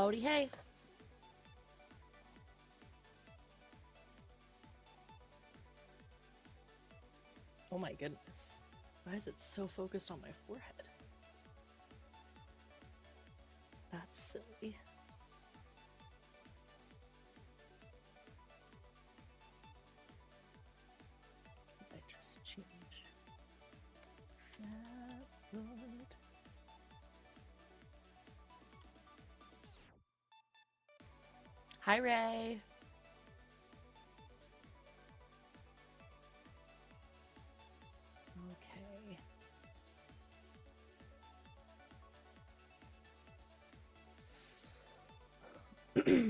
Howdy, hey. Oh my goodness. Why is it so focused on my forehead? That's silly. I just change that mode. Hi, Ray. Okay.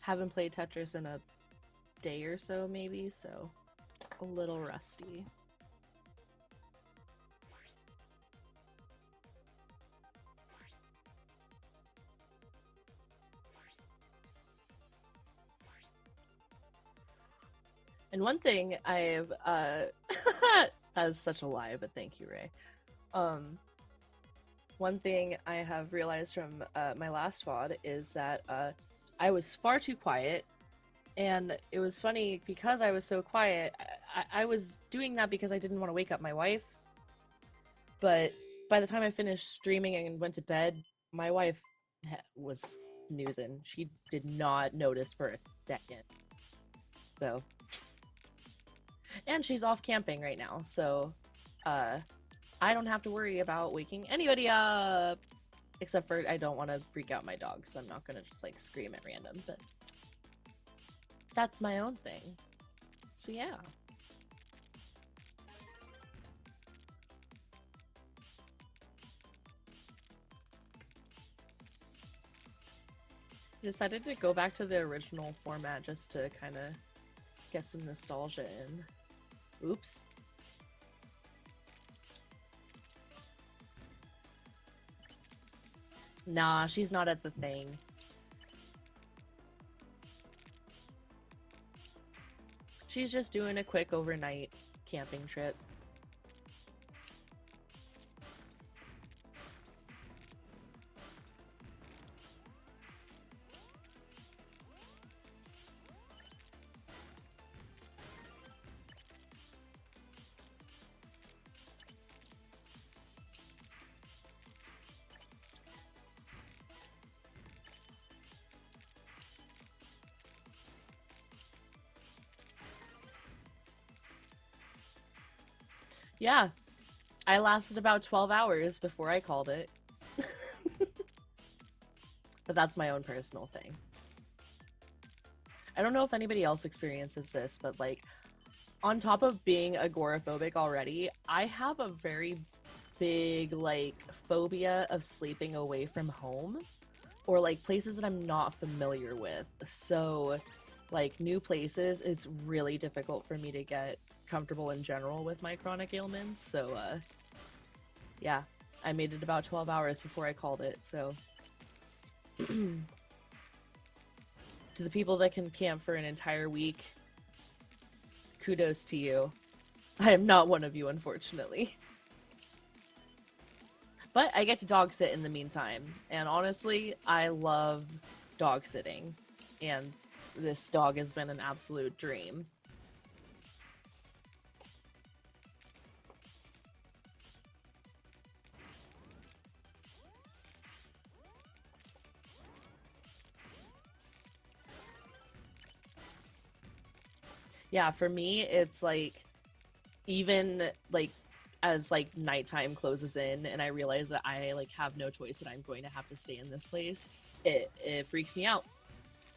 Haven't played Tetris in a day or so, maybe, so a little rusty. And one thing I've that is such a lie, but thank you, Ray. One thing I have realized from my last VOD is that I was far too quiet, and it was funny because I was so quiet. I was doing that because I didn't want to wake up my wife, but by the time I finished streaming and went to bed, my wife was snoozing. She did not notice for a second. So, and she's off camping right now, so I don't have to worry about waking anybody up. Except for I don't want to freak out my dog, so I'm not gonna just like scream at random, but that's my own thing. So yeah. I decided to go back to the original format just to kind of get some nostalgia in. Oops. Nah, she's not at the thing. She's just doing a quick overnight camping trip. Yeah, I lasted about 12 hours before I called it. But that's my own personal thing. I don't know if anybody else experiences this, but like, on top of being agoraphobic already, I have a very big, like, phobia of sleeping away from home or like places that I'm not familiar with. So, like, new places, it's really difficult for me to get comfortable in general with my chronic ailments. So, yeah, I made it about 12 hours before I called it. So, to the people that can camp for an entire week, kudos to you. I am not one of you, unfortunately. But I get to dog sit in the meantime. And honestly, I love dog sitting. And this dog has been an absolute dream. Yeah, for me, it's like, even like as like nighttime closes in and I realize that I like have no choice, that I'm going to have to stay in this place, it freaks me out.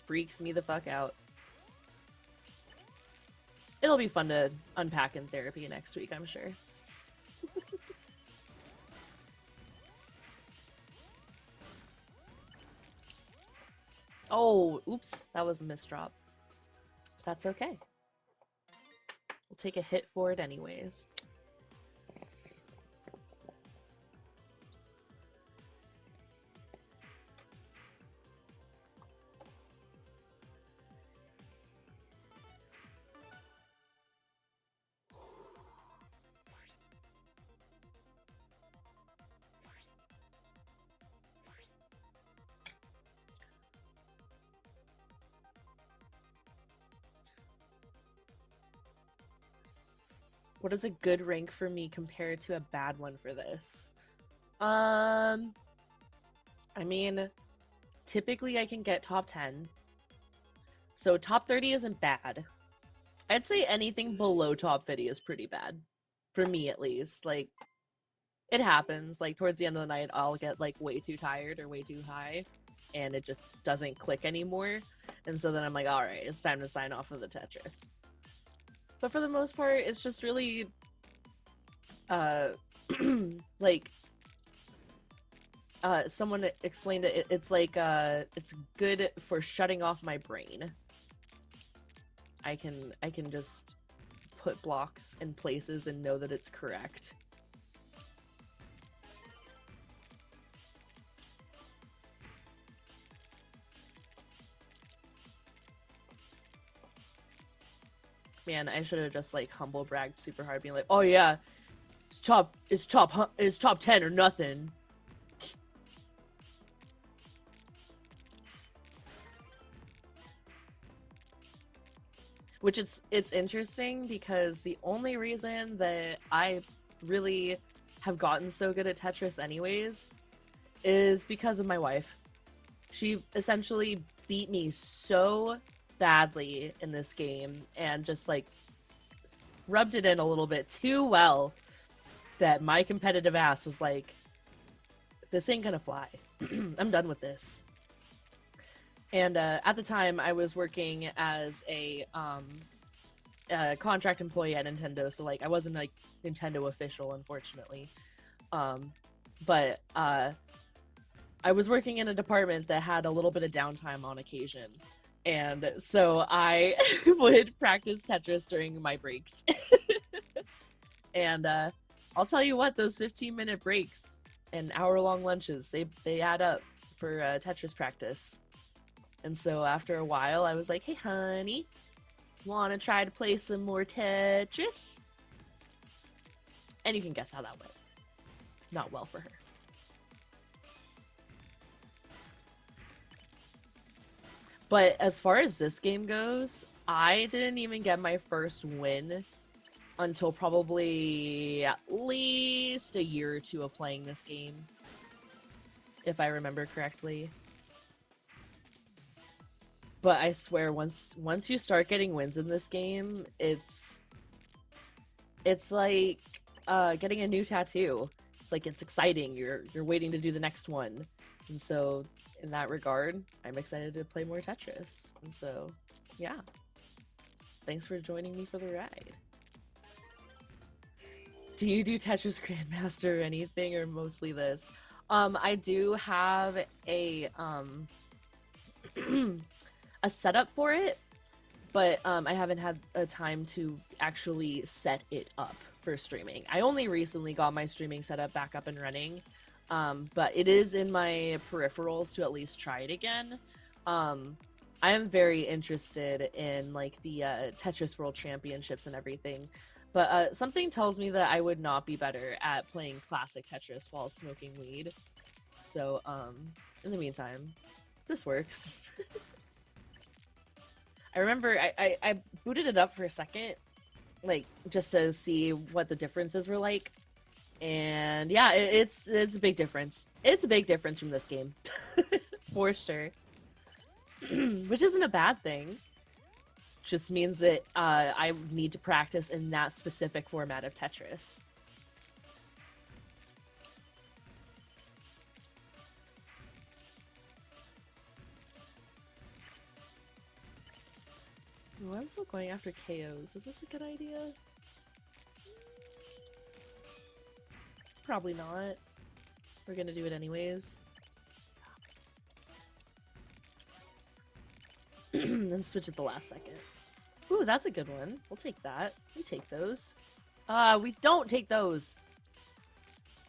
Freaks me the fuck out. It'll be fun to unpack in therapy next week, I'm sure. Oh, oops, that was a misdrop. That's okay. We'll take a hit for it anyways. What is a good rank for me compared to a bad one for this? Um, I mean, typically I can get top 10. So top 30 isn't bad. I'd say anything below top 50 is pretty bad. For me at least. Like, it happens. Like, towards the end of the night, I'll get, like, way too tired or way too high. And it just doesn't click anymore. And so then I'm like, alright, it's time to sign off of the Tetris. But for the most part, it's just really, uh, like, someone explained it. It's like, it's good for shutting off my brain. I can just put blocks in places and know that it's correct. Man, I should have just like humble bragged super hard, being like, "Oh yeah, it's top 10 or nothing." Which it's interesting because the only reason that I really have gotten so good at Tetris anyways is because of my wife. She essentially beat me so badly in this game and just like rubbed it in a little bit too well that my competitive ass was like, this ain't gonna fly. I'm done with this. And at the time, I was working as a contract employee at Nintendo, so like I wasn't like Nintendo official, unfortunately. But I was working in a department that had a little bit of downtime on occasion, and so I would practice Tetris during my breaks. And I'll tell you what, those 15-minute breaks and hour-long lunches, they add up for Tetris practice. And so after a while, I was like, hey, honey, want to try to play some more Tetris? And you can guess how that went. Not well for her. But as far as this game goes, I didn't even get my first win until probably at least a year or two of playing this game, if I remember correctly. But I swear, once you start getting wins in this game, it's like getting a new tattoo. It's like it's exciting. You're waiting to do the next one, and so in that regard, I'm excited to play more Tetris. And so, yeah, thanks for joining me for the ride. Do you do Tetris Grandmaster or anything, or mostly this? I do have a a setup for it, but I haven't had a time to actually set it up for streaming. I only recently got my streaming setup back up and running, but it is in my peripherals to at least try it again. I am very interested in like the Tetris World Championships and everything, but something tells me that I would not be better at playing classic Tetris while smoking weed. So in the meantime, this works. I remember I booted it up for a second, like just to see what the differences were like, and yeah, it's a big difference. It's a big difference from this game, for sure. Which isn't a bad thing. Just means that I need to practice in that specific format of Tetris. Ooh, I'm still going after KOs. Is this a good idea? Probably not. We're gonna do it anyways. And switch at the last second. Ooh, that's a good one. We'll take that. We take those. We don't take those.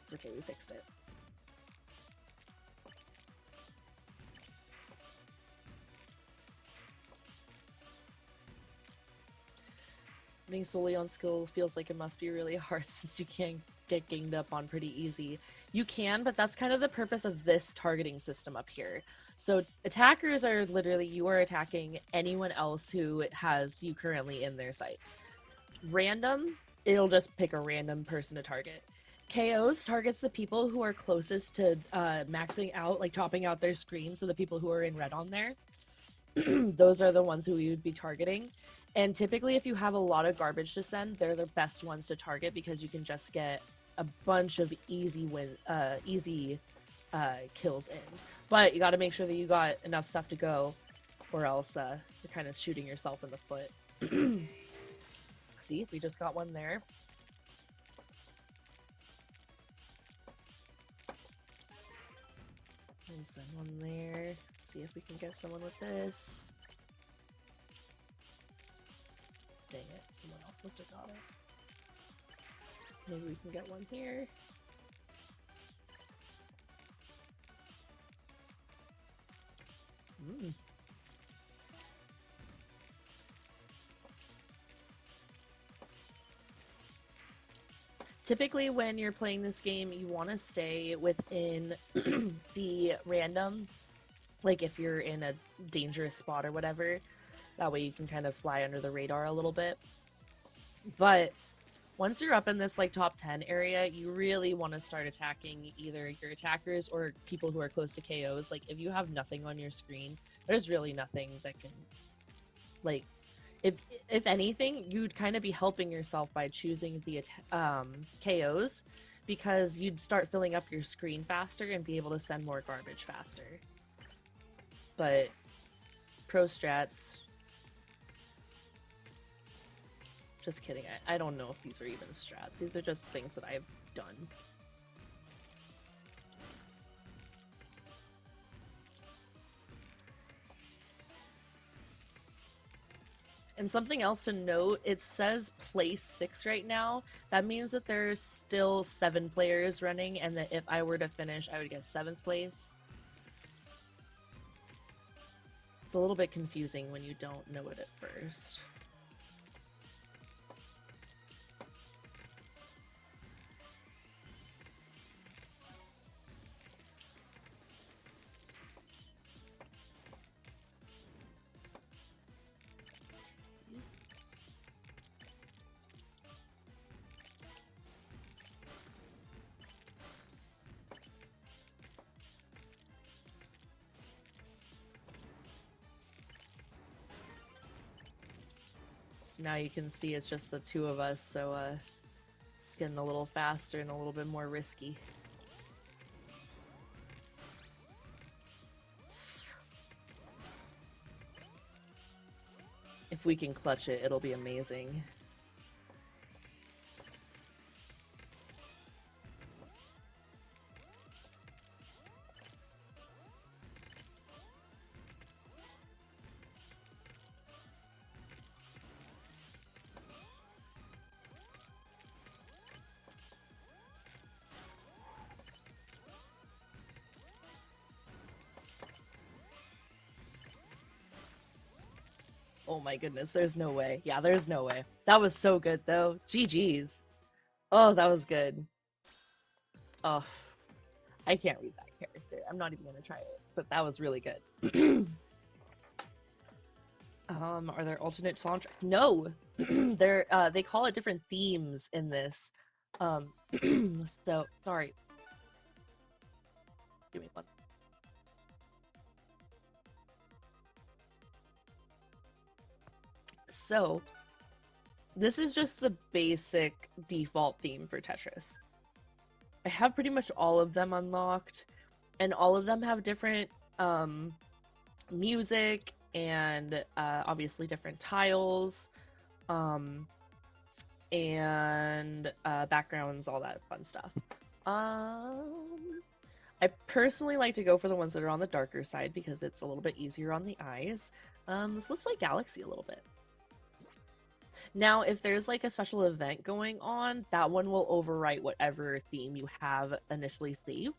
It's okay, we fixed it. Running solely on skill feels like it must be really hard since you can't get ganged up on pretty easy. You can, but that's kind of the purpose of this targeting system up here. So attackers are literally, you are attacking anyone else who has you currently in their sights. Random it'll just pick a random person to target. KOs targets the people who are closest to maxing out, like topping out their screen, so the people who are in red on there. Those are the ones who we would be targeting. And typically, if you have a lot of garbage to send, they're the best ones to target because you can just get a bunch of easy kills in. But you got to make sure that you got enough stuff to go, or else you're kind of shooting yourself in the foot. See, we just got one there. We'll send one there. See if we can get someone with this. Dang it, someone else must have got it. Maybe we can get one here. Typically, when you're playing this game, you want to stay within the random. Like, if you're in a dangerous spot or whatever, that way you can kind of fly under the radar a little bit. But once you're up in this, like, top 10 area, you really want to start attacking either your attackers or people who are close to KOs. Like, if you have nothing on your screen, there's really nothing that can, like, if anything, you'd kind of be helping yourself by choosing the KOs, because you'd start filling up your screen faster and be able to send more garbage faster. But pro strats, just kidding. I don't know if these are even strats. These are just things that I've done. And something else to note, it says place 6 right now. That means that there's still 7 players running, and that if I were to finish, I would get 7th place. It's a little bit confusing when you don't know it at first. So now you can see it's just the 2 of us, so it's getting a little faster and a little bit more risky. If we can clutch it, it'll be amazing. Oh my goodness, there's no way. Yeah, there's no way. That was so good, though. GG's. Oh, that was good. Oh, I can't read that character. I'm not even gonna try it, but that was really good. Are there alternate soundtracks? No! They call it different themes in this. So, sorry. Give me one. So, this is just the basic default theme for Tetris. I have pretty much all of them unlocked, and all of them have different music and obviously different tiles and backgrounds, all that fun stuff. I personally like to go for the ones that are on the darker side because it's a little bit easier on the eyes. So let's play Galaxy a little bit. Now, if there's like a special event going on, that one will overwrite whatever theme you have initially saved.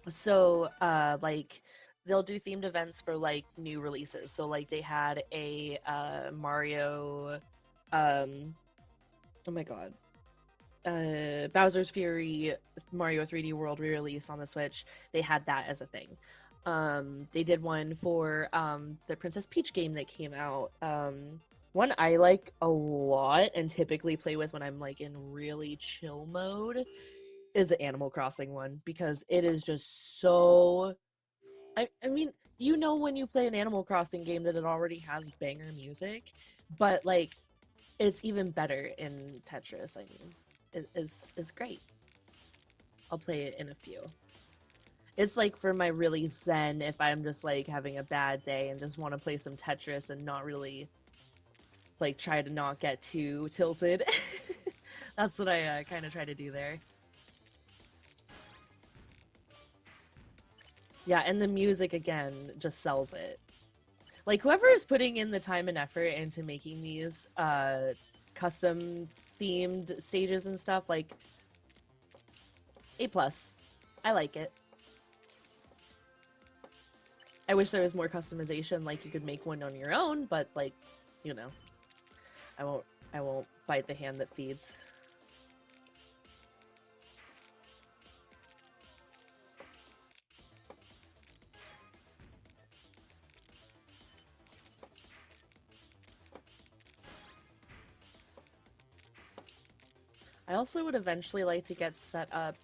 So, like, they'll do themed events for like new releases. So, like, they had a Mario, oh my god, Bowser's Fury Mario 3D World re-release on the Switch. They had that as a thing. They did one for the Princess Peach game that came out One I like a lot and typically play with when I'm like in really chill mode is the Animal Crossing one because it is just so I mean, you know when you play an Animal Crossing game that it already has banger music, but like it's even better in Tetris, I mean. Is great. I'll play it in a few. It's like for my really zen if I'm just like having a bad day and just want to play some Tetris and not really like try to not get too tilted. That's what I kind of try to do there. Yeah, and the music again just sells it. Like whoever is putting in the time and effort into making these custom themed stages and stuff, like A plus. I like it. I wish there was more customization, like you could make one on your own, but like, you know, I won't I won't bite the hand that feeds. I also would eventually like to get set up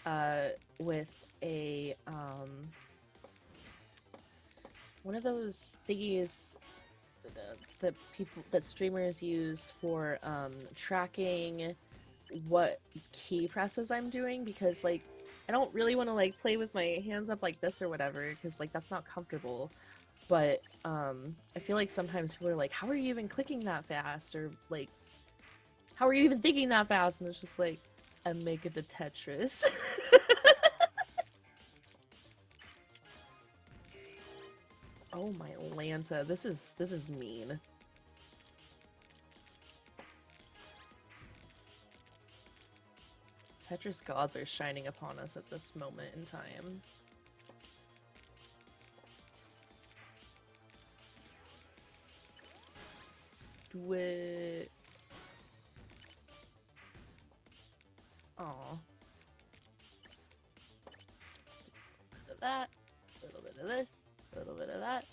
uh, with a one of those thingies that people that streamers use for tracking what key presses I'm doing because like I don't really want to like play with my hands up like this or whatever because like that's not comfortable. But I feel like sometimes people are like, "How are you even clicking that fast?" or like, "How are you even thinking that fast?" And it's just like, I'm making the Tetris. Oh my Lanta, this is mean. Tetris gods are shining upon us at this moment in time. Squid. Aw. Bit of that. A little bit of this. A little bit of that.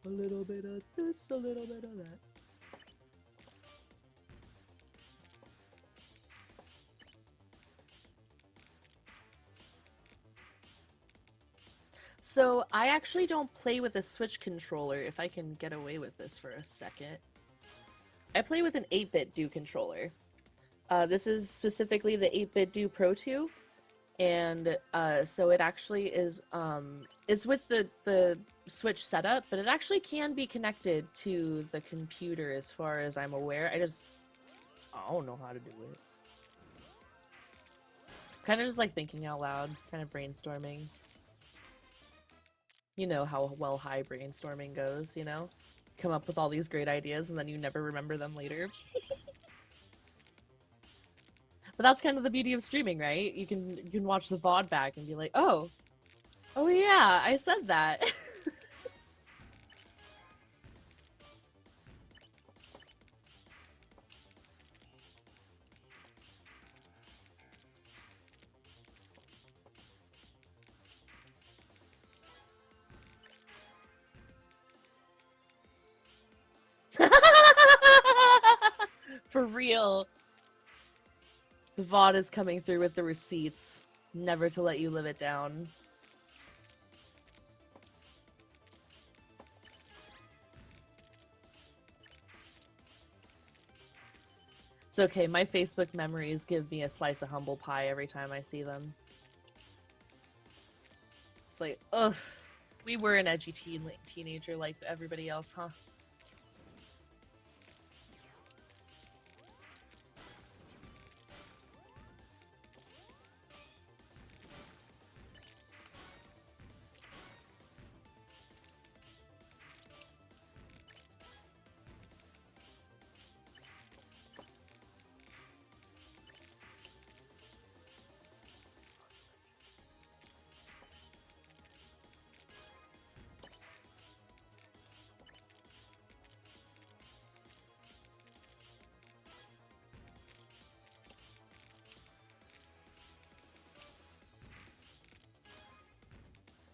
A little bit of this. A little bit of that. So I actually don't play with a Switch controller if I can get away with this for a second. I play with an 8-bit Do controller. This is specifically the 8-bit Do Pro 2, and so it actually is it's with the Switch setup, but it actually can be connected to the computer as far as I'm aware. I don't know how to do it. Kind of just like thinking out loud, kind of brainstorming. You know how well high brainstorming goes, you know? Come up with all these great ideas and then you never remember them later. But that's kind of the beauty of streaming, right? You can watch the VOD back and be like, oh yeah, I said that. For real. The VOD is coming through with the receipts, never to let you live it down. It's okay, my Facebook memories give me a slice of humble pie every time I see them. It's like, ugh, we were an edgy teenager like everybody else, huh?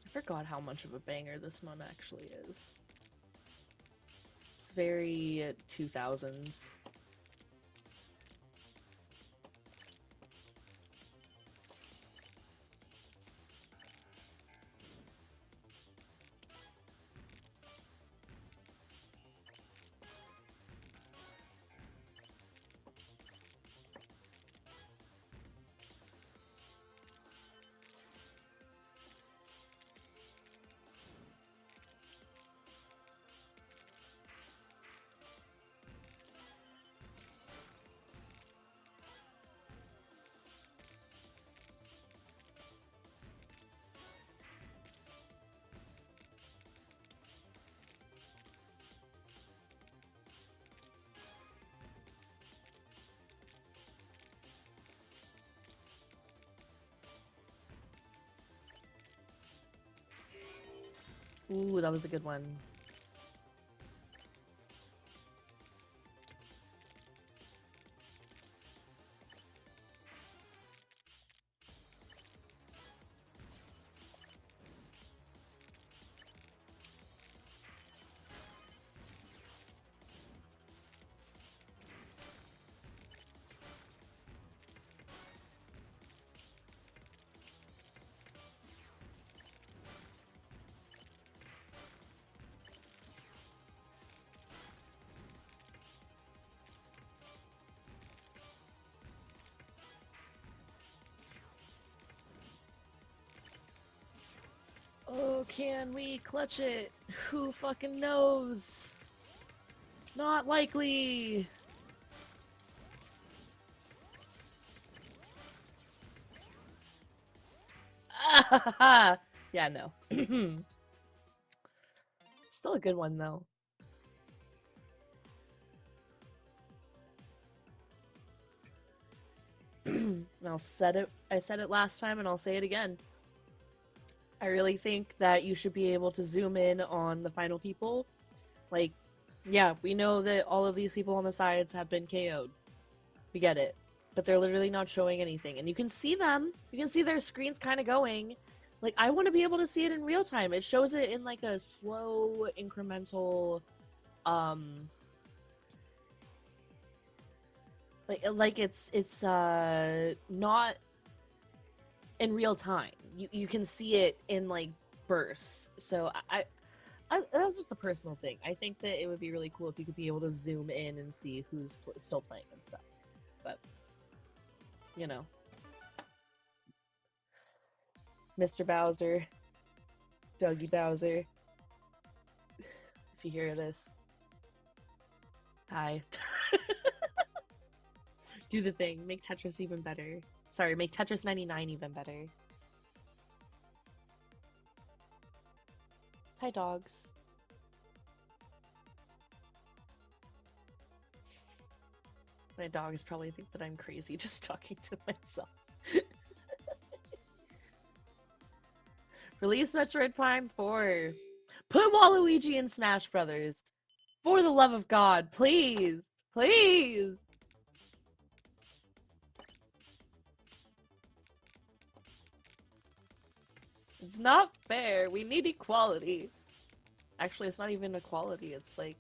I forgot how much of a banger this one actually is. very 2000s. Ooh, that was a good one. Oh, can we clutch it? Who fucking knows? Not likely. Ah, yeah, no. Still a good one though. I'll said it. I said it last time, and I'll say it again. I really think that you should be able to zoom in on the final people. Like, yeah, we know that all of these people on the sides have been KO'd. We get it. But they're literally not showing anything. And you can see them. You can see their screens kind of going. Like, I want to be able to see it in real time. It shows it in, like, a slow, incremental, um... like it's not in real time. You can see it in, like, bursts. So, that's just a personal thing. I think that it would be really cool if you could be able to zoom in and see who's still playing and stuff. But, you know. Mr. Bowser, Dougie Bowser, if you hear this, hi. Do the thing. Make Tetris even better. Sorry, make Tetris 99 even better. Hi, dogs. My dogs probably think that I'm crazy just talking to myself. Release Metroid Prime 4. Put Waluigi in Smash Brothers. For the love of God, please. Please. It's not fair. We need equality. Actually, it's not even equality. It's like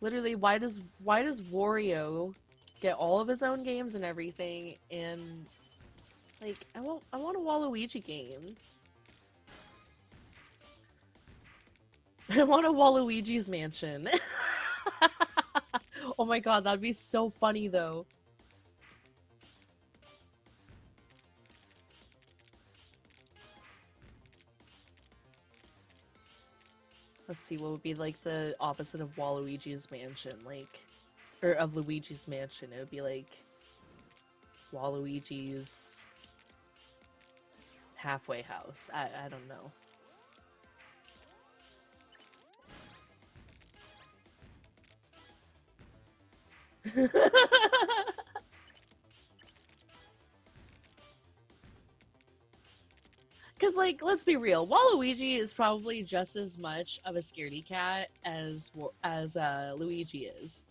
literally why does Wario get all of his own games and everything, and like I want a Waluigi game. I want a Waluigi's Mansion. Oh my god, that'd be so funny though. Let's see, what would be like the opposite of Waluigi's Mansion, like, or of Luigi's Mansion? It would be like Waluigi's halfway house. I don't know. Because, like, let's be real, Waluigi is probably just as much of a scaredy cat as Luigi is.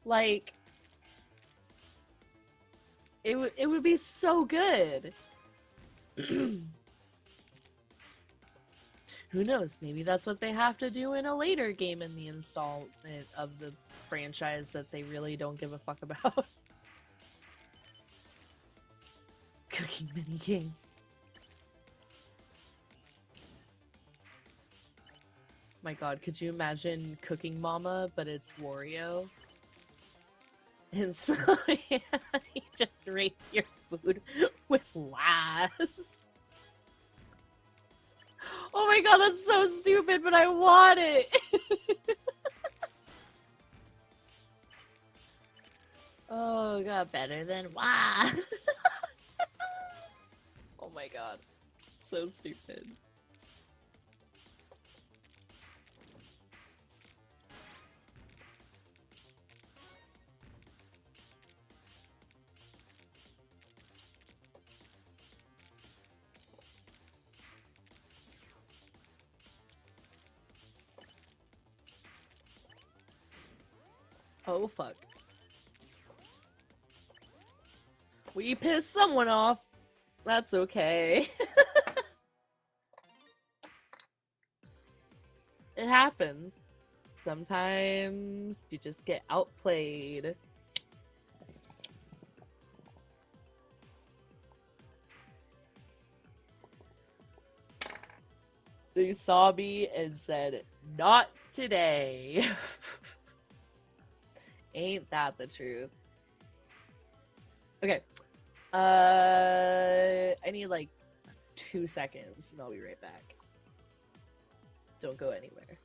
Like, it would be so good. Who knows? Maybe that's what they have to do in a later game in the installment of the franchise that they really don't give a fuck about. Cooking mini game. My god, could you imagine Cooking Mama, but it's Wario? And so, yeah, he just rates your food with lies. Oh my god, that's so stupid, but I want it! Oh god, better than why? Oh my god, so stupid. Oh fuck. We pissed someone off. That's okay. It happens. Sometimes you just get outplayed. They saw me and said, "Not today." Ain't that the truth? Okay. I need like 2 seconds and I'll be right back. Don't go anywhere.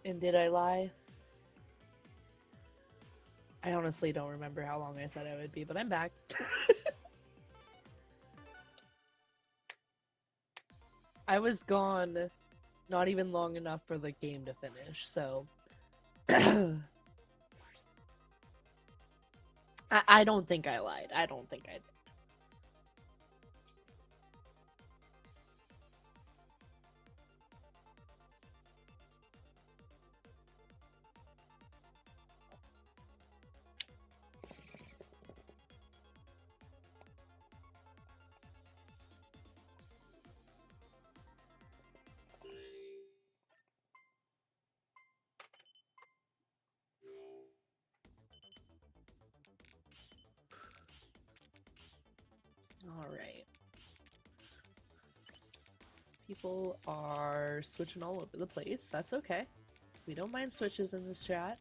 And did I lie? I honestly don't remember how long I said I would be, but I'm back. I was gone not even long enough for the game to finish, so I don't think I lied. I don't think I did. Alright. People are switching all over the place. That's okay. We don't mind switches in this chat.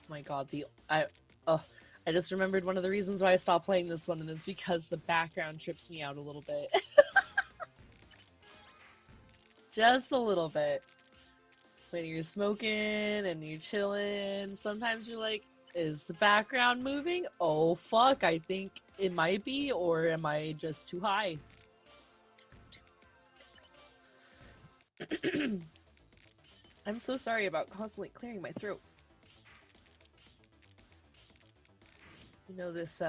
My god, I just remembered one of the reasons why I stopped playing this one, and it's because the background trips me out a little bit. Just a little bit. When you're smoking and you're chilling, sometimes you're like, is the background moving? Oh fuck, I think it might be, or am I just too high? I'm so sorry about constantly clearing my throat. You know, this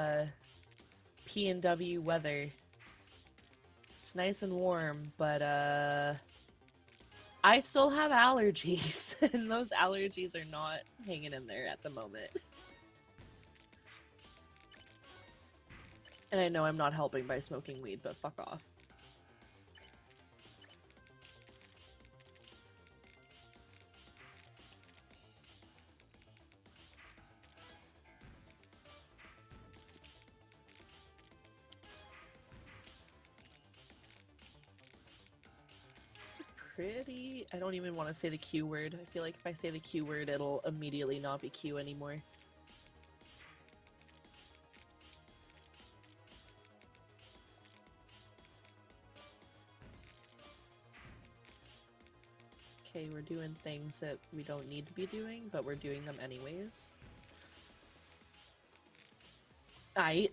P&W weather. It's nice and warm, but I still have allergies, and those allergies are not hanging in there at the moment. And I know I'm not helping by smoking weed, but fuck off. Pretty... I don't even want to say the Q word. I feel like if I say the Q word, it'll immediately not be Q anymore. Okay, we're doing things that we don't need to be doing, but we're doing them anyways. Aight.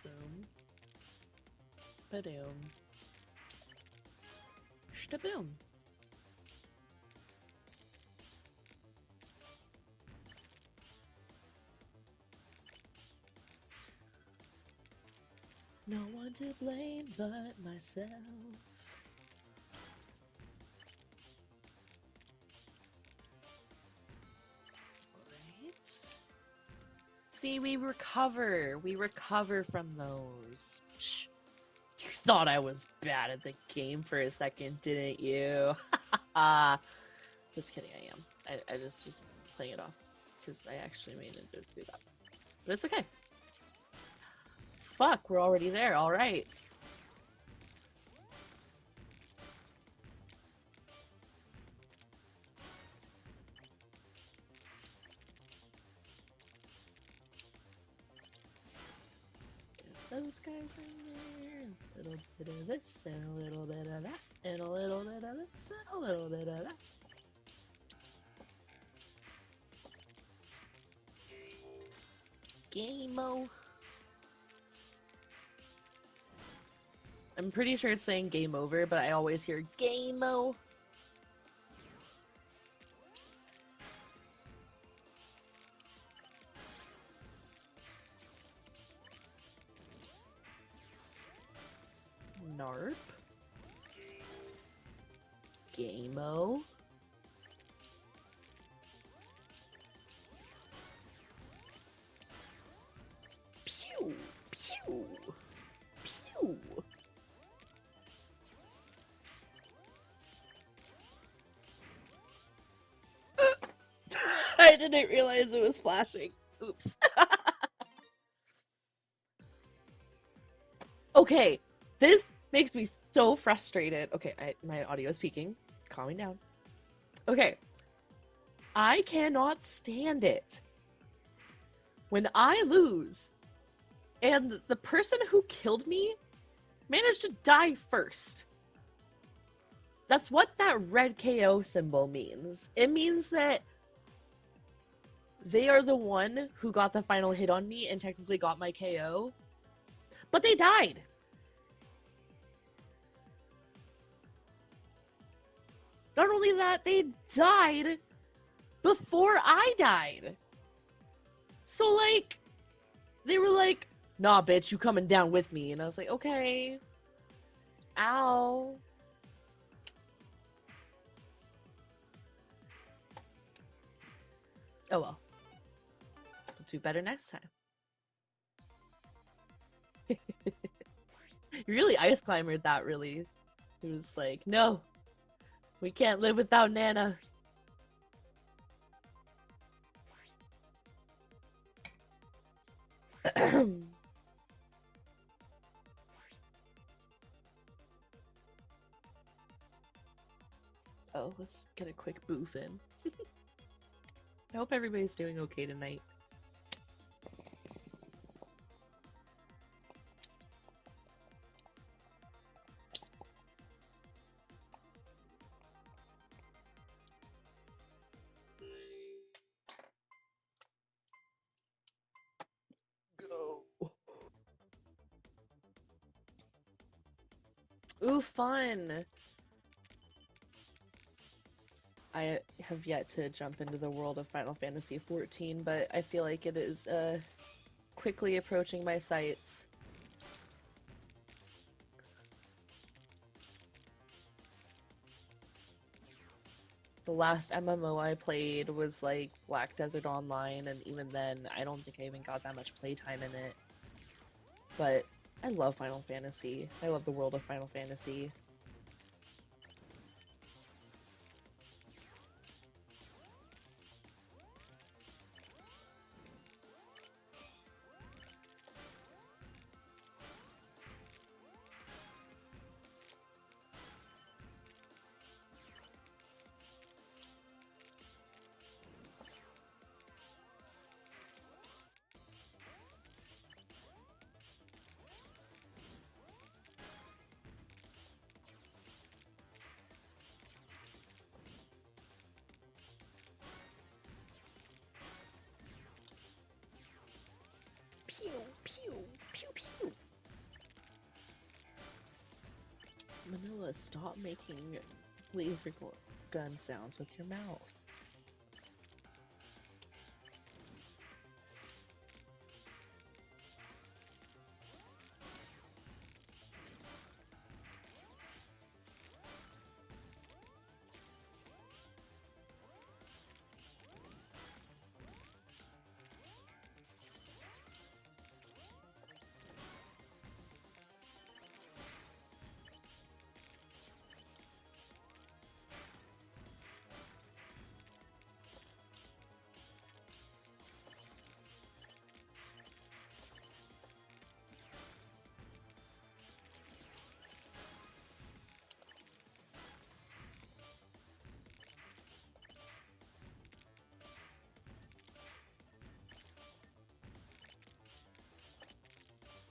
Boom. Ba-doom. Shtaboom. No one to blame but myself. Alright. See, we recover. We recover from those. Shh. You thought I was bad at the game for a second, didn't you? Just kidding, I am. I just playing it off. Because I actually made it do that. But it's okay. Fuck, we're already there, alright. Get those guys in there. A little bit of this, and a little bit of that, and a little bit of this, and a little bit of that. Game-o. I'm pretty sure it's saying game over, but I always hear game-o. Narp. Game-o. Pew! Pew! Pew! I didn't realize it was flashing. Oops. Okay, this makes me so frustrated. Okay, my audio is peaking. Calming down. Okay. I cannot stand it when I lose and the person who killed me managed to die first. That's what that red KO symbol means. It means that they are the one who got the final hit on me and technically got my KO, but they died. Not only that, they died before I died. So, like, they were like, nah, bitch, you coming down with me. And I was like, okay. Ow. Oh well. do better next time. You really ice climbered that, really. It was like, no, we can't live without Nana. Oh, let's get a quick booth in. I hope everybody's doing okay tonight. Go. Ooh, fun! I have yet to jump into the world of Final Fantasy XIV, but I feel like it is quickly approaching my sights. The last MMO I played was like Black Desert Online, and even then, I don't think I even got that much playtime in it. But I love Final Fantasy. I love the world of Final Fantasy. Pew, pew, pew, pew. Manila, stop making laser gun sounds with your mouth.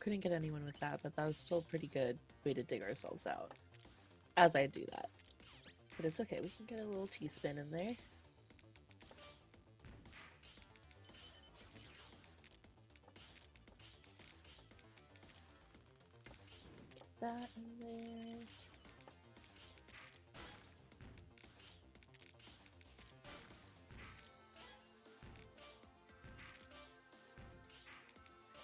Couldn't get anyone with that, but that was still a pretty good way to dig ourselves out. As I do that. But it's okay, we can get a little T-spin in there. Get that in there.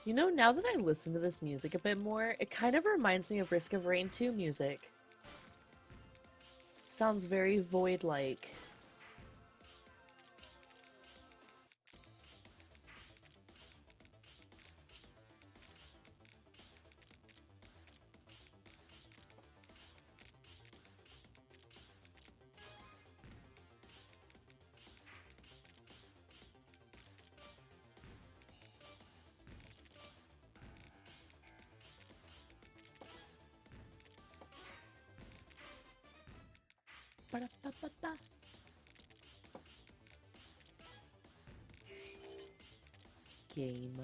You know, now that I listen to this music a bit more, it kind of reminds me of Risk of Rain 2 music. Sounds very Void-like. Ba-da-ba-ba-ba. Game-o.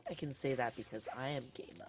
I can say that because I am game-o.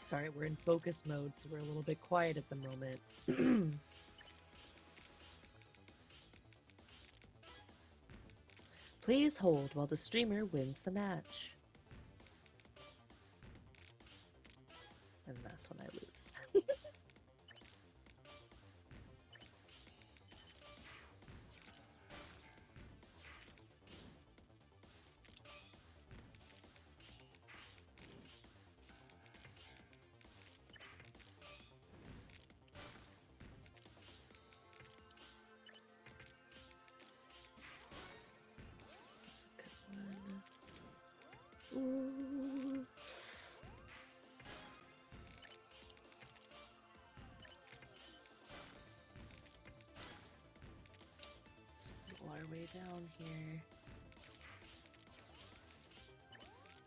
Sorry, we're in focus mode, so we're a little bit quiet at the moment. Please hold while the streamer wins the match. And that's when I lose. That's a good one. Ooh. Let's roll our way down here.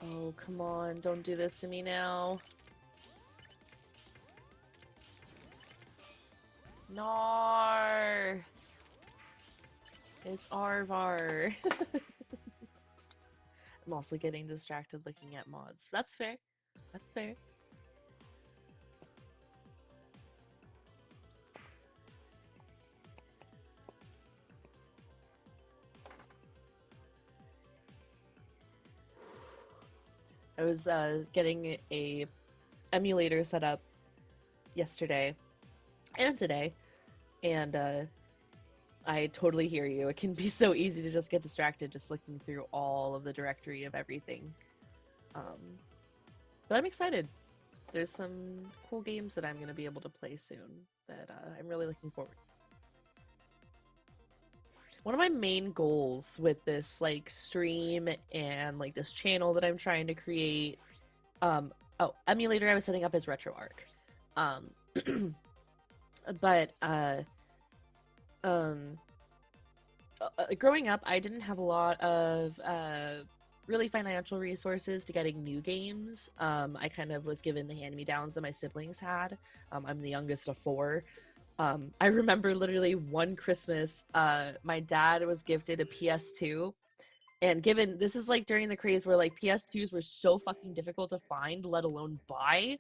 Oh, come on, don't do this to me now. Nar! It's Arvar. I'm also getting distracted looking at mods. That's fair. That's fair. I was getting a emulator set up yesterday and today, and I totally hear you. It can be so easy to just get distracted just looking through all of the directory of everything. But I'm excited. There's some cool games that I'm going to be able to play soon that I'm really looking forward to. One of my main goals with this like stream and like this channel that I'm trying to create, emulator I was setting up as RetroArch. But growing up, I didn't have a lot of really financial resources to getting new games. I kind of was given the hand-me-downs that my siblings had. I'm the youngest of 4. I remember literally one Christmas, my dad was gifted a PS2. And given this is like during the craze where like PS2s were so fucking difficult to find, let alone buy.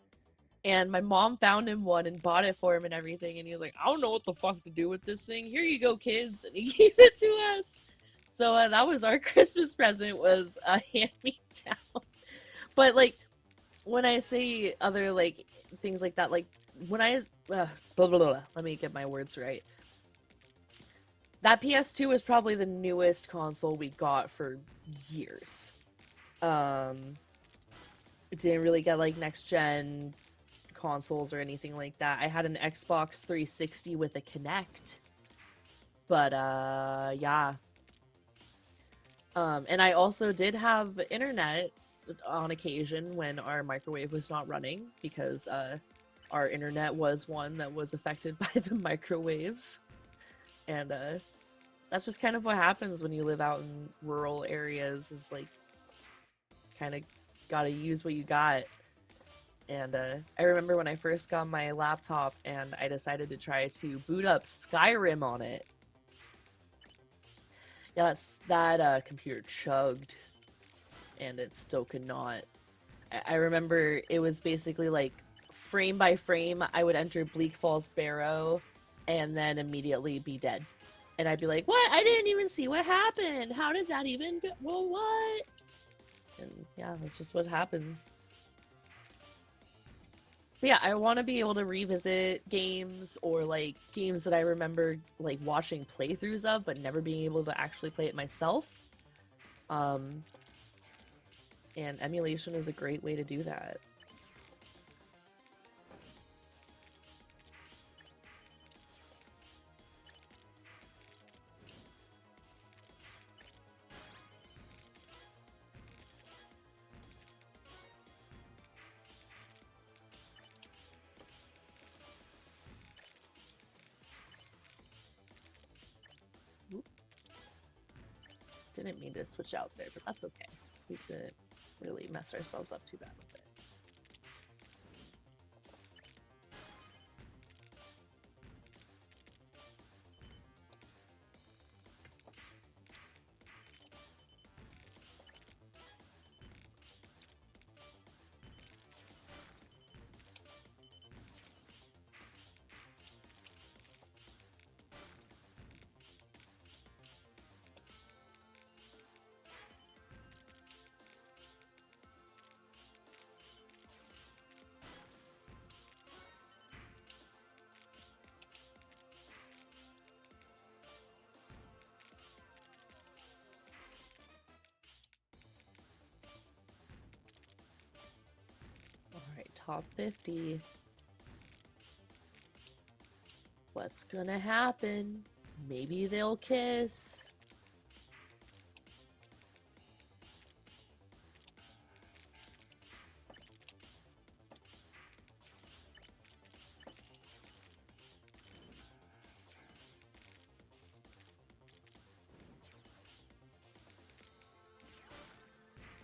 And my mom found him one and bought it for him and everything. And he was like, I don't know what the fuck to do with this thing. Here you go, kids. And he gave it to us. So that was our Christmas present, was a hand-me-down. But like, when I say other like things like that, like when I blah, blah, blah, let me get my words right. That PS2 was probably the newest console we got for years. It didn't really get like next gen consoles or anything like that. I had an Xbox 360 with a Kinect. But yeah. And I also did have internet on occasion when our microwave was not running, because our internet was one that was affected by the microwaves. And that's just kind of what happens when you live out in rural areas, is like kind of gotta use what you got. And I remember when I first got my laptop and I decided to try to boot up Skyrim on it. Yes, that computer chugged, and it still could not. I remember it was basically like frame by frame, I would enter Bleak Falls Barrow and then immediately be dead. And I'd be like, what? I didn't even see what happened. How did that even go? Well, what? And yeah, that's just what happens. But yeah, I want to be able to revisit games, or like games that I remember like watching playthroughs of, but never being able to actually play it myself. And emulation is a great way to do that. Oop. Didn't mean to switch out there, but that's okay. We didn't really mess ourselves up too bad with it. top 50. What's gonna happen? Maybe they'll kiss.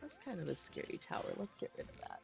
That's kind of a scary tower. Let's get rid of that.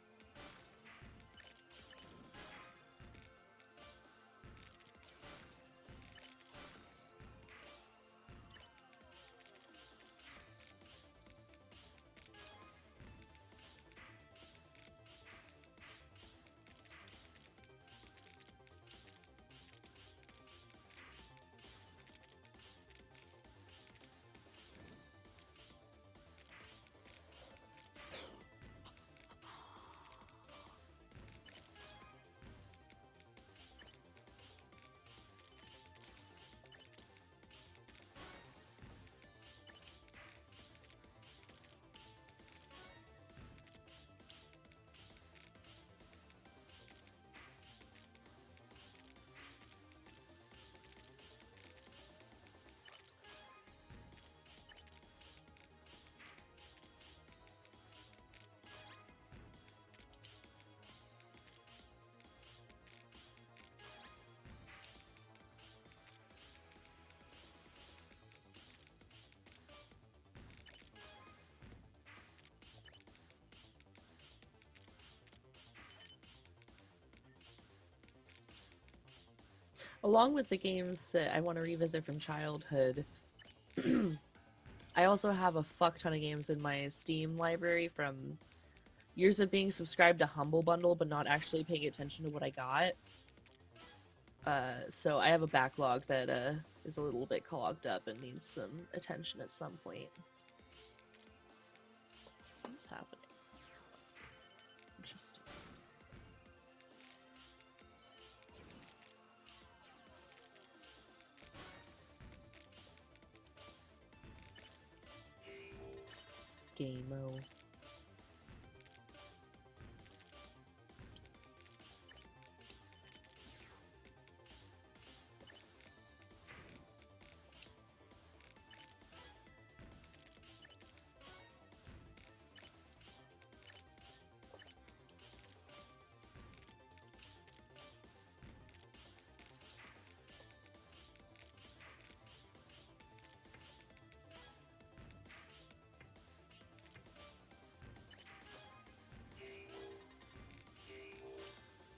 Along with the games that I want to revisit from childhood, I also have a fuck ton of games in my Steam library from years of being subscribed to Humble Bundle but not actually paying attention to what I got. So I have a backlog that is a little bit clogged up and needs some attention at some point. What's happening? Interesting. Game-o.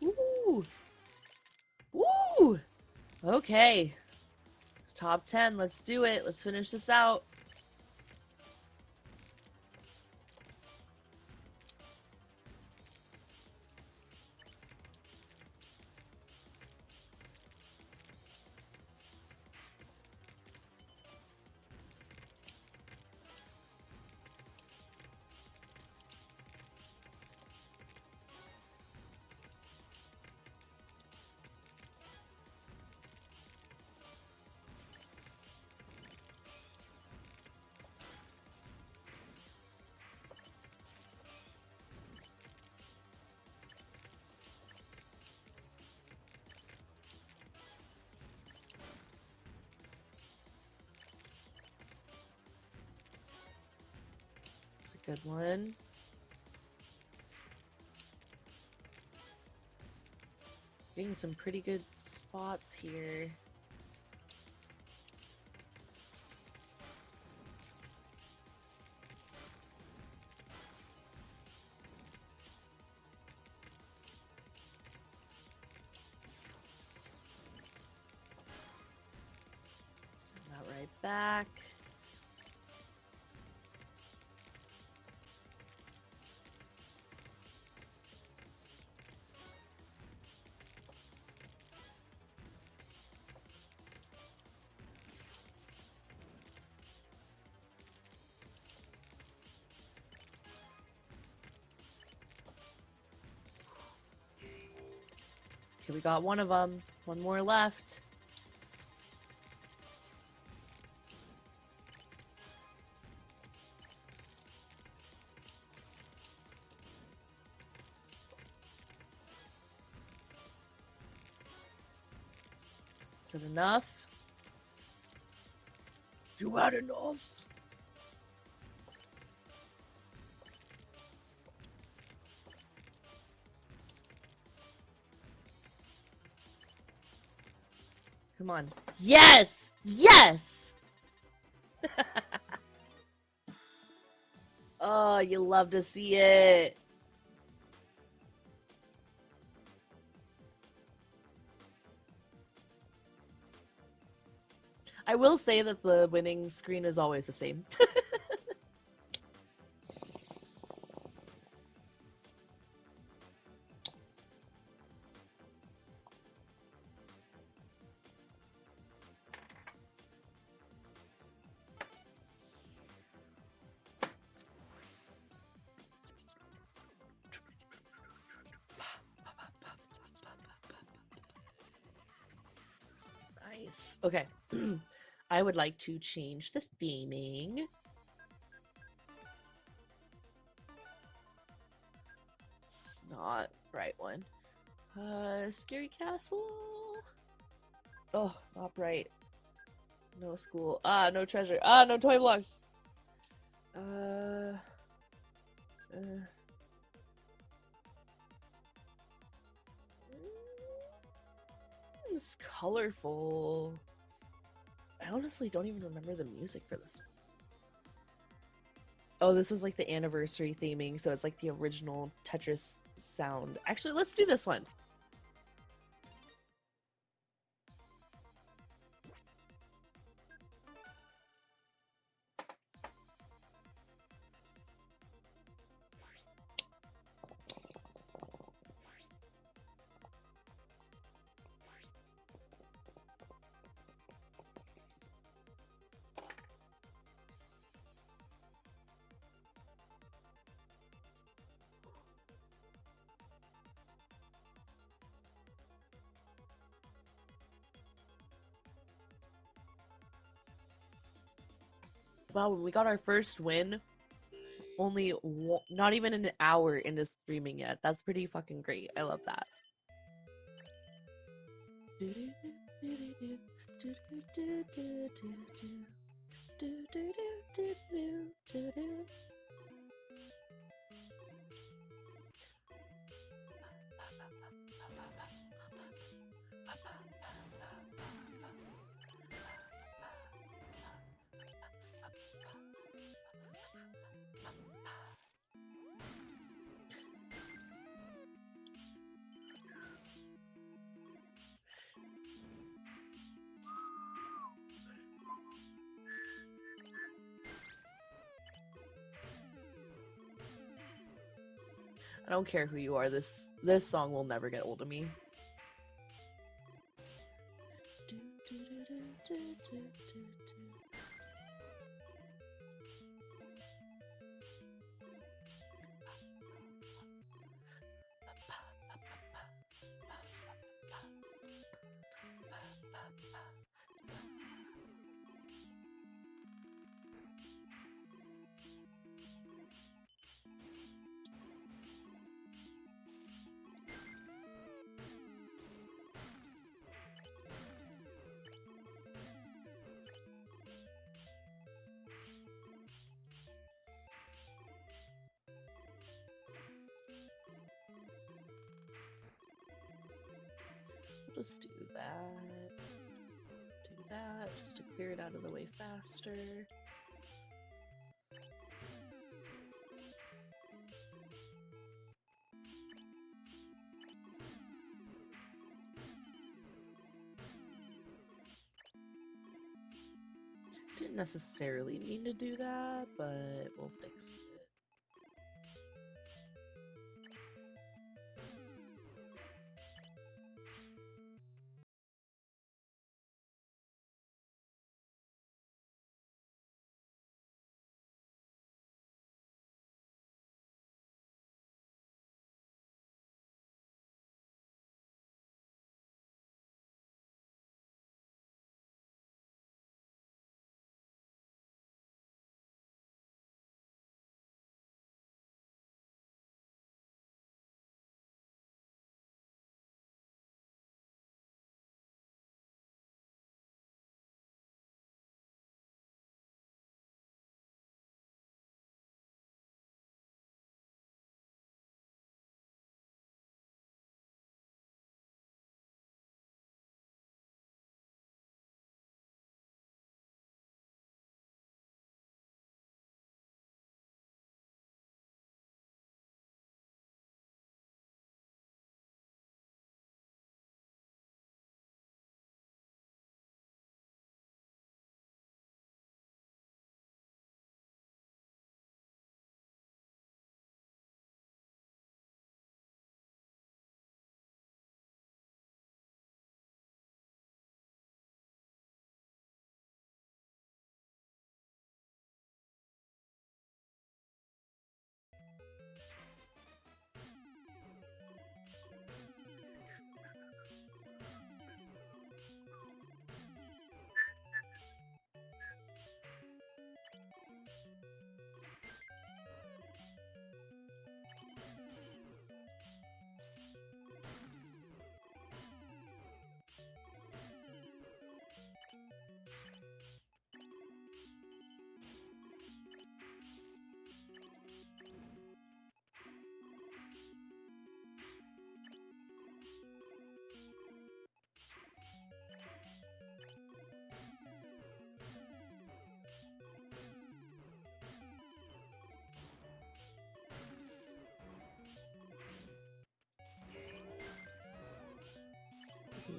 Woo! Woo! Okay. Top 10, let's do it. Let's finish this out. It's a good one. Getting some pretty good spots here. Send that right back. Okay, we got one of them. One more left. Is it enough? You had enough. Come on. Yes! Yes! Oh, you love to see it. I will say that the winning screen is always the same. Nice. Okay. I would like to change the theming. It's not the right one. Scary Castle. Oh, not bright. No school. Ah, no treasure. Ah, no toy blocks. Uh, it's colorful. I honestly don't even remember the music for this. Oh, this was like the anniversary theming, so it's like the original Tetris sound. Actually, let's do this one. Wow, we got our first win. Only not even an hour into streaming yet. That's pretty fucking great. I love that. I don't care who you are. This song will never get old of me. Just do that. Do that just to clear it out of the way faster. Didn't necessarily mean to do that, but we'll fix it.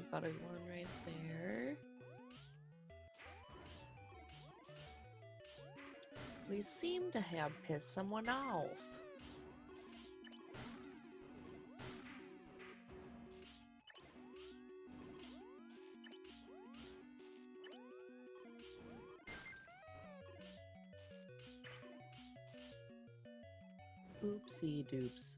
we've got a one right there. We seem to have pissed someone off. Oopsie doops.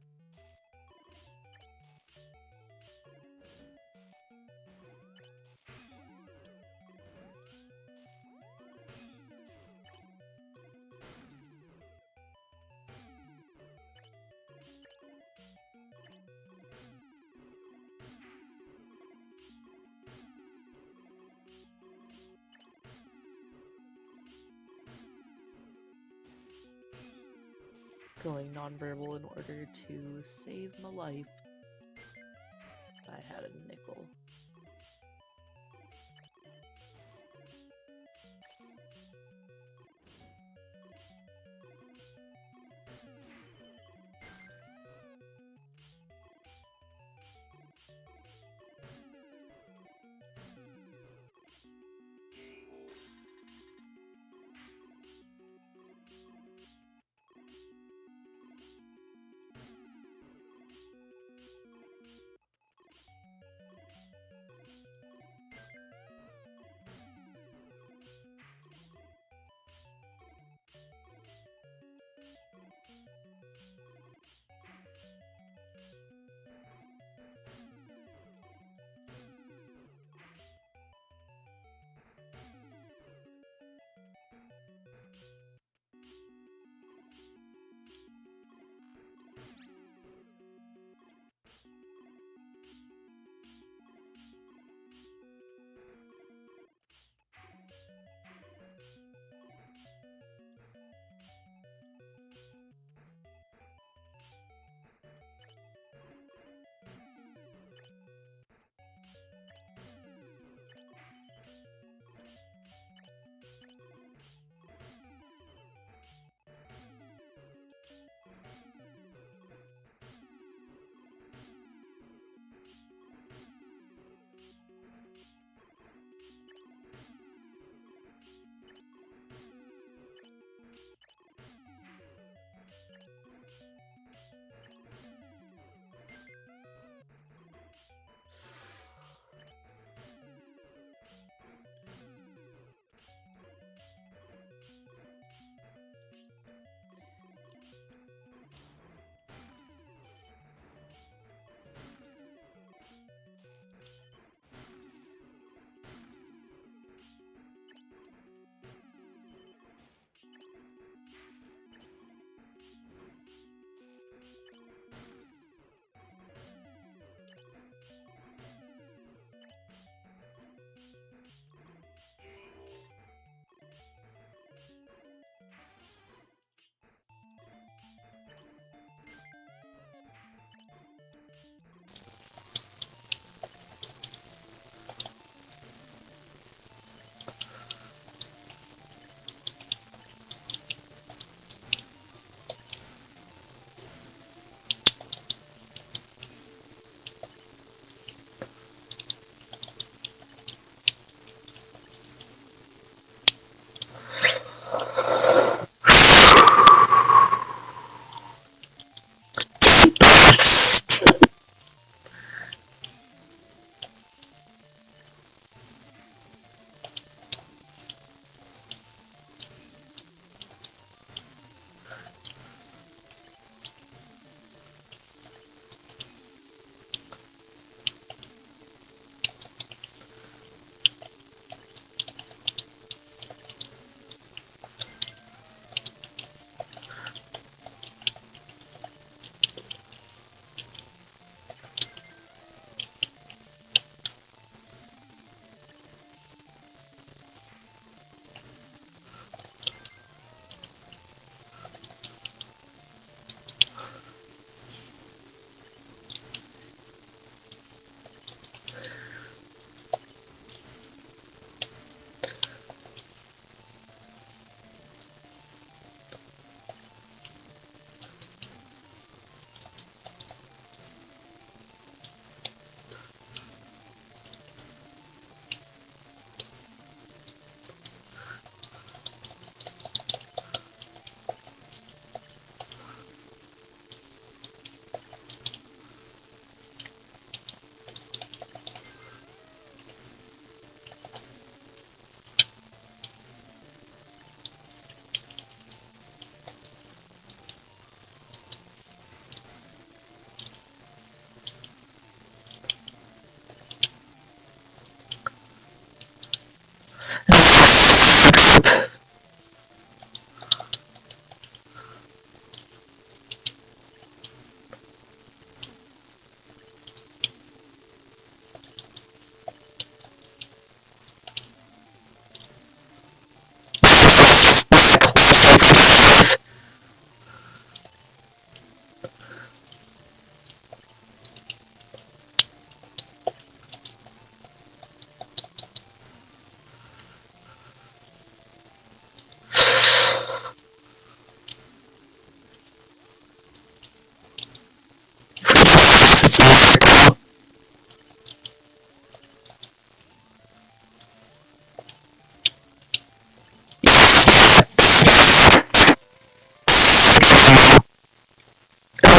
Going nonverbal in order to save my life. If I had a nickel.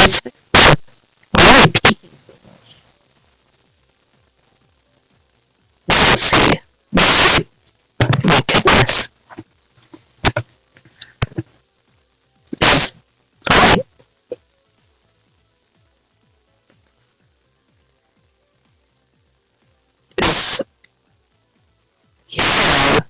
Why am I peeking so much? Let's see. My goodness. It's right. It's yeah.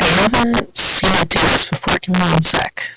I haven't seen it do this before. Give me one sec.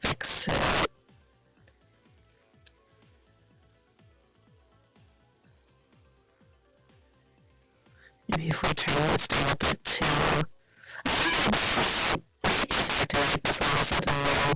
Fix it. Maybe if we turn this down a bit too. I guess I do like this all of a sudden now.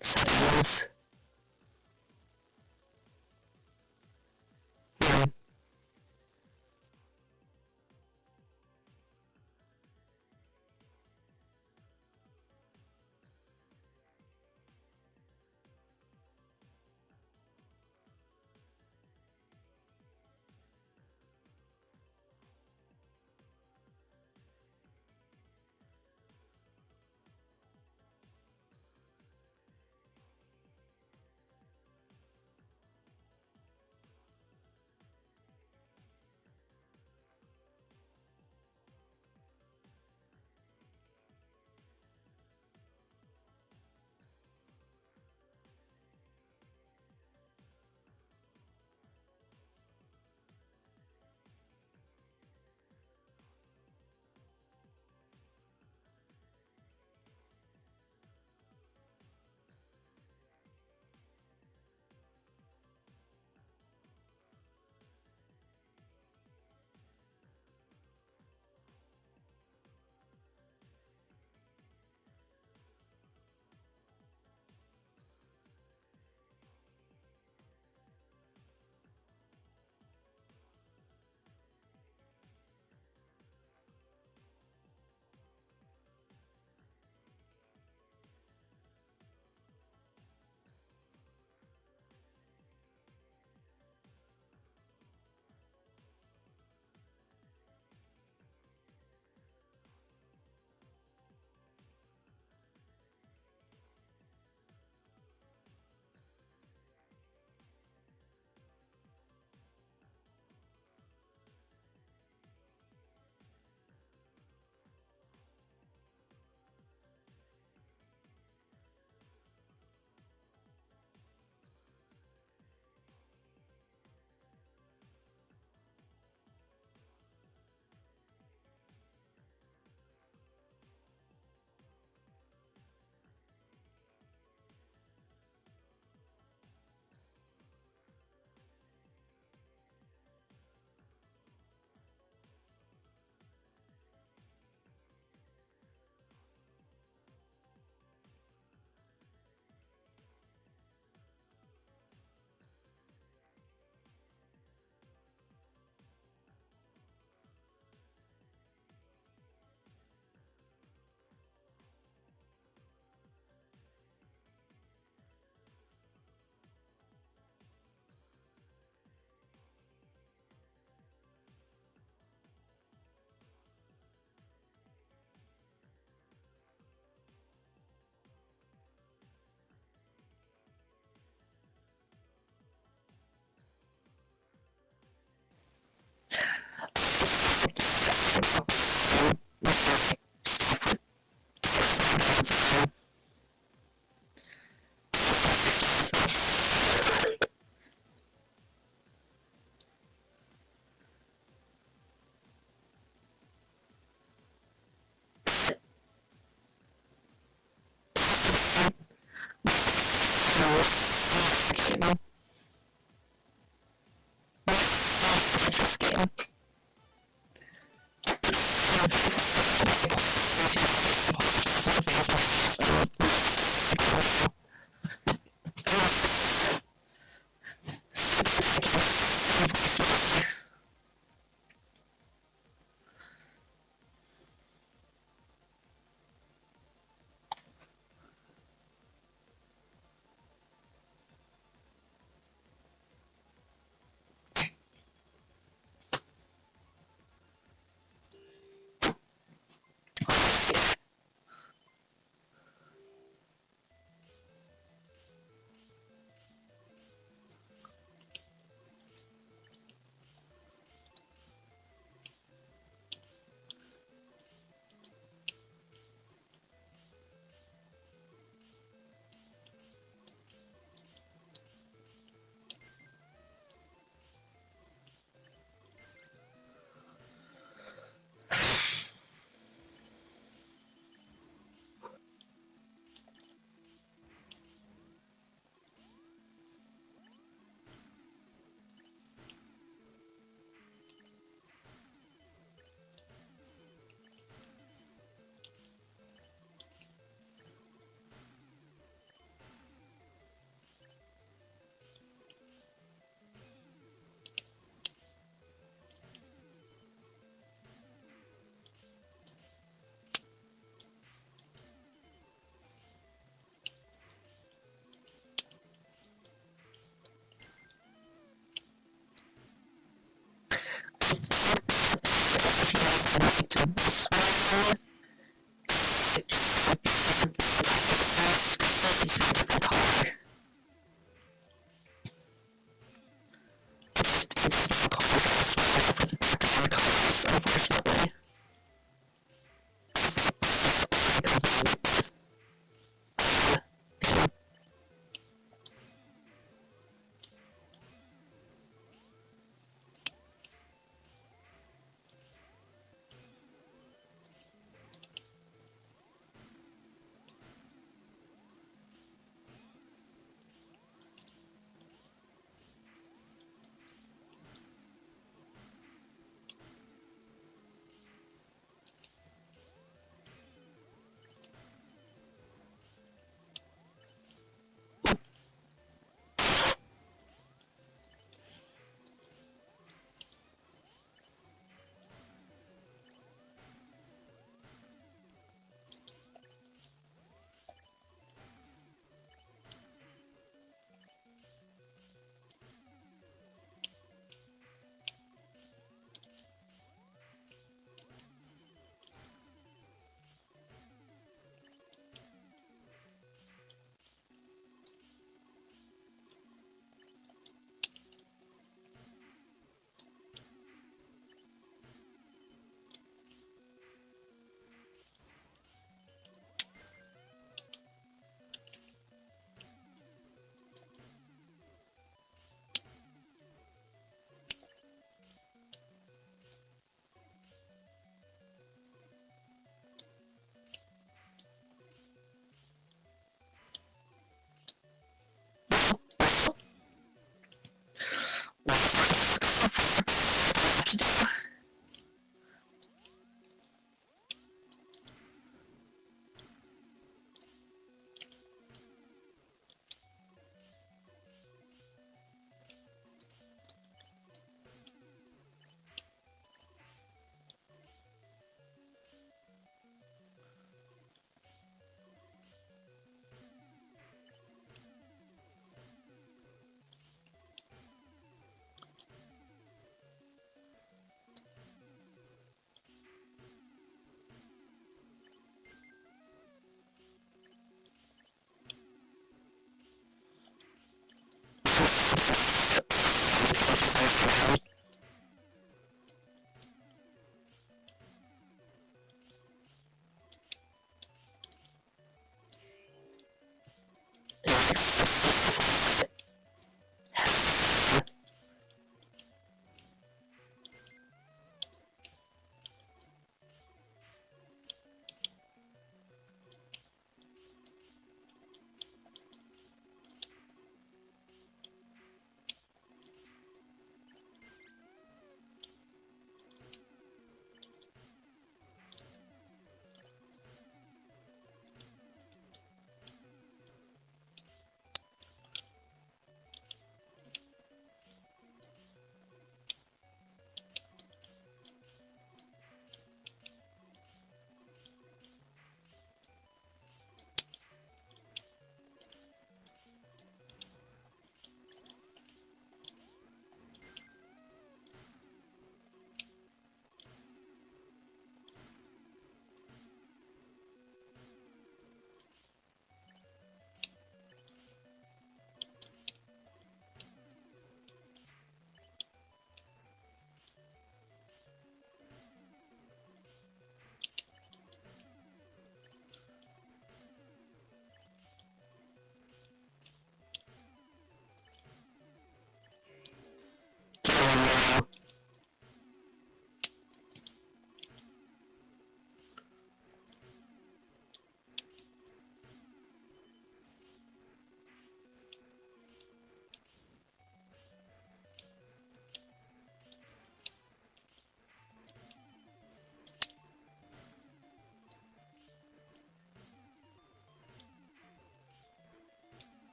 Settings. Yeah.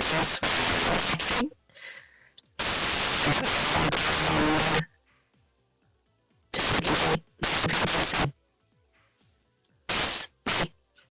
this